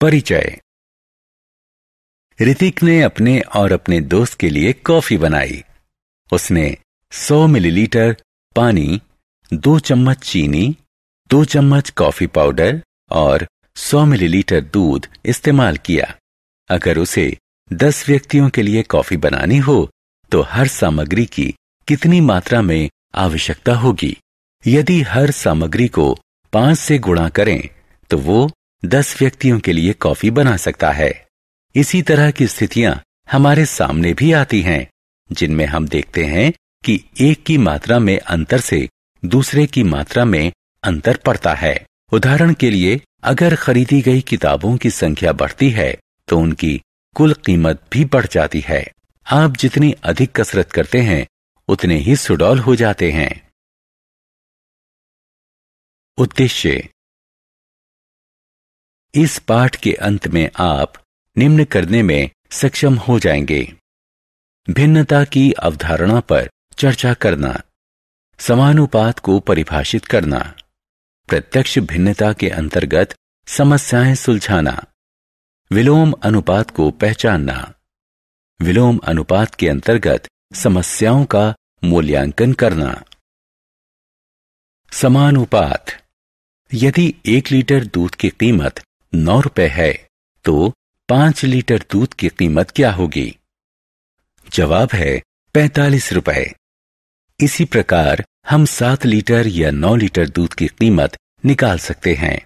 परिचय। ऋतिक ने अपने और अपने दोस्त के लिए कॉफी बनाई। उसने 100 मिलीलीटर पानी, 2 चम्मच चीनी, 2 चम्मच कॉफी पाउडर और 100 मिलीलीटर दूध इस्तेमाल किया। अगर उसे 10 व्यक्तियों के लिए कॉफी बनानी हो तो हर सामग्री की कितनी मात्रा में आवश्यकता होगी? यदि हर सामग्री को 5 से गुणा करें तो वो 10 व्यक्तियों के लिए कॉफी बना सकता है। इसी तरह की स्थितियां हमारे सामने भी आती हैं, जिनमें हम देखते हैं कि एक की मात्रा में अंतर से दूसरे की मात्रा में अंतर पड़ता है। उदाहरण के लिए, अगर खरीदी गई किताबों की संख्या बढ़ती है तो उनकी कुल कीमत भी बढ़ जाती है। आप जितनी अधिक कसरत करते हैं उतने ही सुडौल हो जाते हैं। उद्देश्य। इस पाठ के अंत में आप निम्न करने में सक्षम हो जाएंगे: भिन्नता की अवधारणा पर चर्चा करना, समानुपात को परिभाषित करना, प्रत्यक्ष भिन्नता के अंतर्गत समस्याएं सुलझाना, विलोम अनुपात को पहचानना, विलोम अनुपात के अंतर्गत समस्याओं का मूल्यांकन करना। समानुपात। यदि 1 लीटर दूध की कीमत 9 रुपए है तो 5 लीटर दूध की कीमत क्या होगी? जवाब है 45 रुपए। इसी प्रकार हम 7 लीटर या 9 लीटर दूध की कीमत निकाल सकते हैं।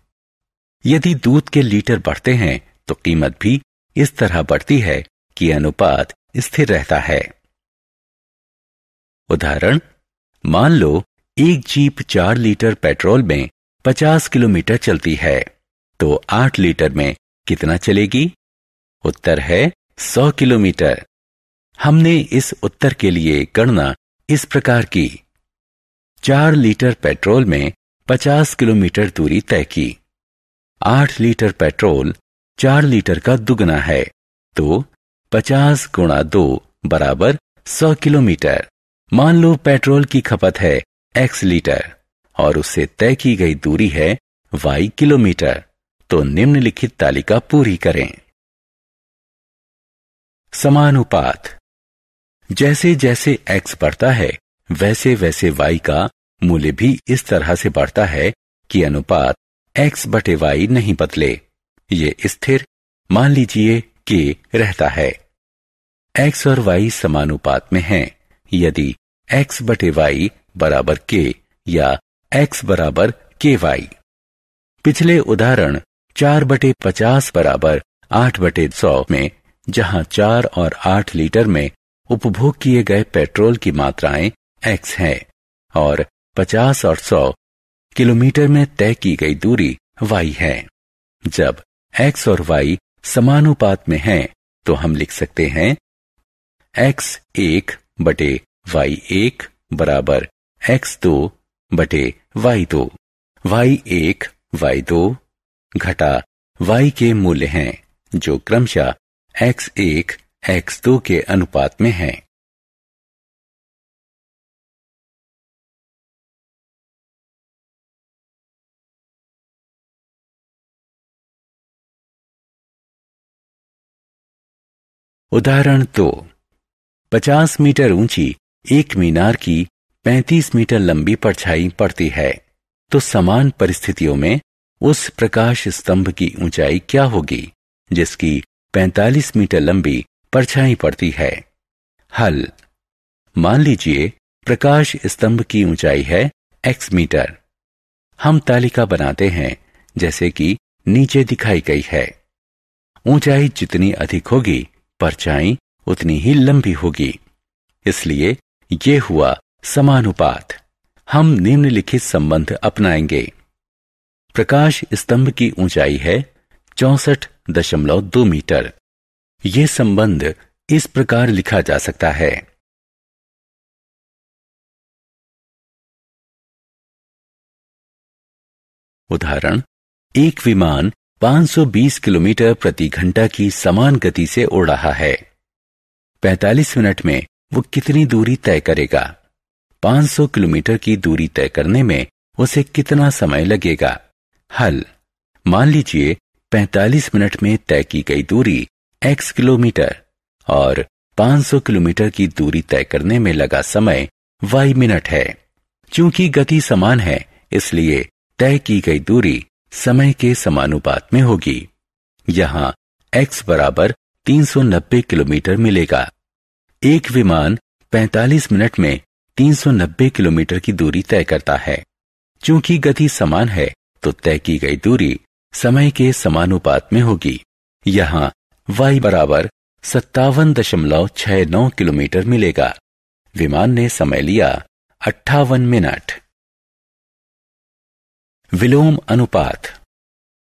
यदि दूध के लीटर बढ़ते हैं तो कीमत भी इस तरह बढ़ती है कि अनुपात स्थिर रहता है। उदाहरण, मान लो एक जीप 4 लीटर पेट्रोल में 50 किलोमीटर चलती है तो 8 लीटर में कितना चलेगी? उत्तर है 100 किलोमीटर। हमने इस उत्तर के लिए गणना इस प्रकार की: 4 लीटर पेट्रोल में 50 किलोमीटर दूरी तय की। 8 लीटर पेट्रोल 4 लीटर का दुगना है तो 50 गुणा 2 बराबर 100 किलोमीटर। मान लो पेट्रोल की खपत है x लीटर और उससे तय की गई दूरी है y किलोमीटर, तो निम्नलिखित तालिका पूरी करें। समानुपात। जैसे जैसे x बढ़ता है वैसे वैसे y का मूल्य भी इस तरह से बढ़ता है कि अनुपात x बटे y नहीं बदले, ये स्थिर, मान लीजिए k रहता है। x और y समानुपात में हैं यदि x बटे y बराबर k या x बराबर ky। पिछले उदाहरण 4 बटे 50 बराबर 8 बटे 100 में, जहां 4 और 8 लीटर में उपभोग किए गए पेट्रोल की मात्राएं x हैं और 50 और 100 किलोमीटर में तय की गई दूरी y है। जब x और y समानुपात में हैं तो हम लिख सकते हैं x1 बटे y1 बराबर x2 बटे y2। y1 y2 घटा y के मूल्य हैं जो क्रमशः x1 x2 के अनुपात में हैं। उदाहरण 2। 50 मीटर ऊंची एक मीनार की 35 मीटर लंबी परछाई पड़ती है, तो समान परिस्थितियों में उस प्रकाश स्तंभ की ऊंचाई क्या होगी जिसकी 45 मीटर लंबी परछाई पड़ती है? हल। मान लीजिए प्रकाश स्तंभ की ऊंचाई है x मीटर। हम तालिका बनाते हैं जैसे कि नीचे दिखाई गई है। ऊंचाई जितनी अधिक होगी परछाई उतनी ही लंबी होगी, इसलिए ये हुआ समानुपात। हम निम्नलिखित संबंध अपनाएंगे। प्रकाश स्तंभ की ऊंचाई है 64.2 मीटर। यह संबंध इस प्रकार लिखा जा सकता है: उदाहरण, एक विमान 520 किलोमीटर प्रति घंटा की समान गति से उड़ रहा है। 45 मिनट में वो कितनी दूरी तय करेगा? 500 किलोमीटर की दूरी तय करने में उसे कितना समय लगेगा? हल। मान लीजिए 45 मिनट में तय की गई दूरी x किलोमीटर और 500 किलोमीटर की दूरी तय करने में लगा समय y मिनट है। चूंकि गति समान है, इसलिए तय की गई दूरी समय के समानुपात में होगी। यहां x बराबर 390 किलोमीटर मिलेगा। एक विमान 45 मिनट में 390 किलोमीटर की दूरी तय करता है। चूंकि गति समान है, तो तय की गई दूरी समय के समानुपात में होगी। यहां y बराबर 57.69 किलोमीटर मिलेगा। विमान ने समय लिया 58 मिनट। विलोम अनुपात।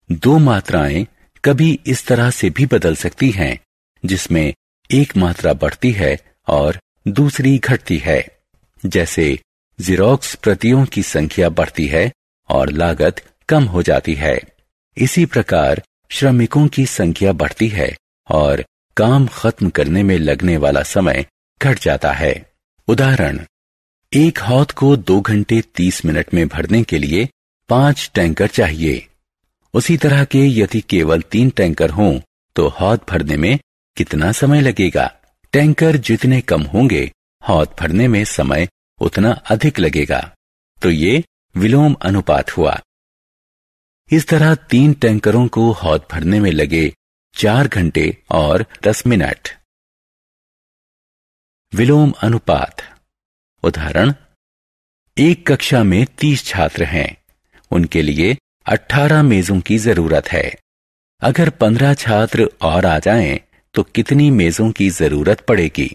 दो मात्राएं कभी इस तरह से भी बदल सकती हैं, जिसमें एक मात्रा बढ़ती है और दूसरी घटती है। जैसे ज़ेरॉक्स प्रतियों की संख्या बढ़ती है और लागत कम हो जाती है। इसी प्रकार श्रमिकों की संख्या बढ़ती है और काम खत्म करने में लगने वाला समय घट जाता है। उदाहरण, एक हौद को 2 घंटे 30 मिनट में भरने के लिए 5 टैंकर चाहिए। उसी तरह के यदि केवल 3 टैंकर हों तो हौद भरने में कितना समय लगेगा? टैंकर जितने कम होंगे, हौद भरने में समय उतना अधिक लगेगा। तो ये विलोम अनुपात हुआ। इस तरह 3 टैंकरों को हौद भरने में लगे 4 घंटे और 10 मिनट। विलोम अनुपात। उदाहरण, एक कक्षा में 30 छात्र हैं। उनके लिए 18 मेजों की जरूरत है। अगर 15 छात्र और आ जाएं, तो कितनी मेजों की जरूरत पड़ेगी?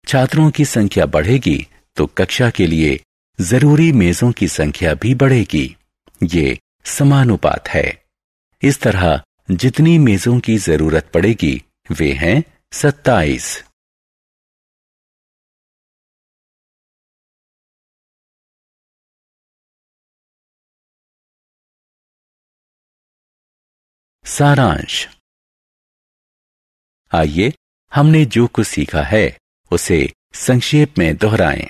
छात्रों की संख्या बढ़ेगी तो कक्षा के लिए जरूरी मेजों की संख्या भी बढ़ेगी। ये समानुपात है। इस तरह जितनी मेजों की जरूरत पड़ेगी वे हैं 27। सारांश। आइए हमने जो कुछ सीखा है उसे संक्षेप में दोहराएं।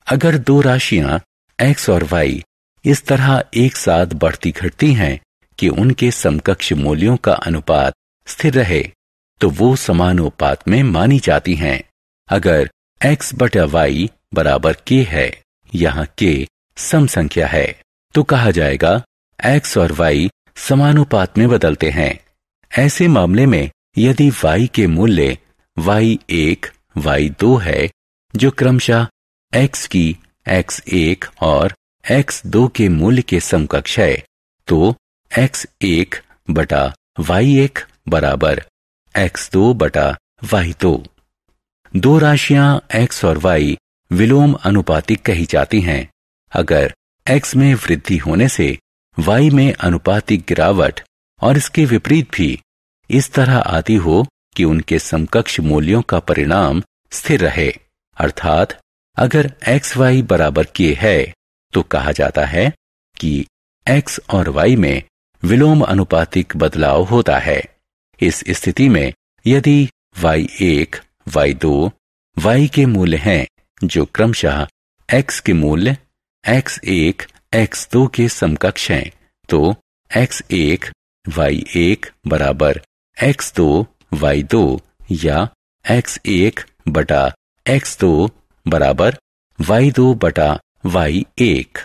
अगर दो राशियां x और y इस तरह एक साथ बढ़ती घटती हैं कि उनके समकक्ष मूल्यों का अनुपात स्थिर रहे, तो वो समानुपात में मानी जाती हैं। अगर x बटा y बराबर k है, यहाँ k सम संख्या है, तो कहा जाएगा x और y समानुपात में बदलते हैं। ऐसे मामले में यदि y के मूल्य y1, y2 है, जो क्रमशः x की x1 और x2 के मूल्य के समकक्ष है, तो x1 बटा y1 बराबर x2 बटा y2। दो राशियां x और y विलोम अनुपातिक कही जाती हैं। अगर x में वृद्धि होने से y में अनुपातिक गिरावट और इसके विपरीत भी इस तरह आती हो कि उनके समकक्ष मूल्यों का परिणाम स्थिर रहे, अर्थात अगर xy बराबर k है, तो कहा जाता है कि x और y में विलोम अनुपातिक बदलाव होता है। इस स्थिति में यदि y1, y2, y के मूल्य हैं जो क्रमशः x के मूल्य x1, x2 के समकक्ष हैं, तो x1, y1 बराबर x2, y2 या x1 बटा x2 बराबर y2 बटा y1।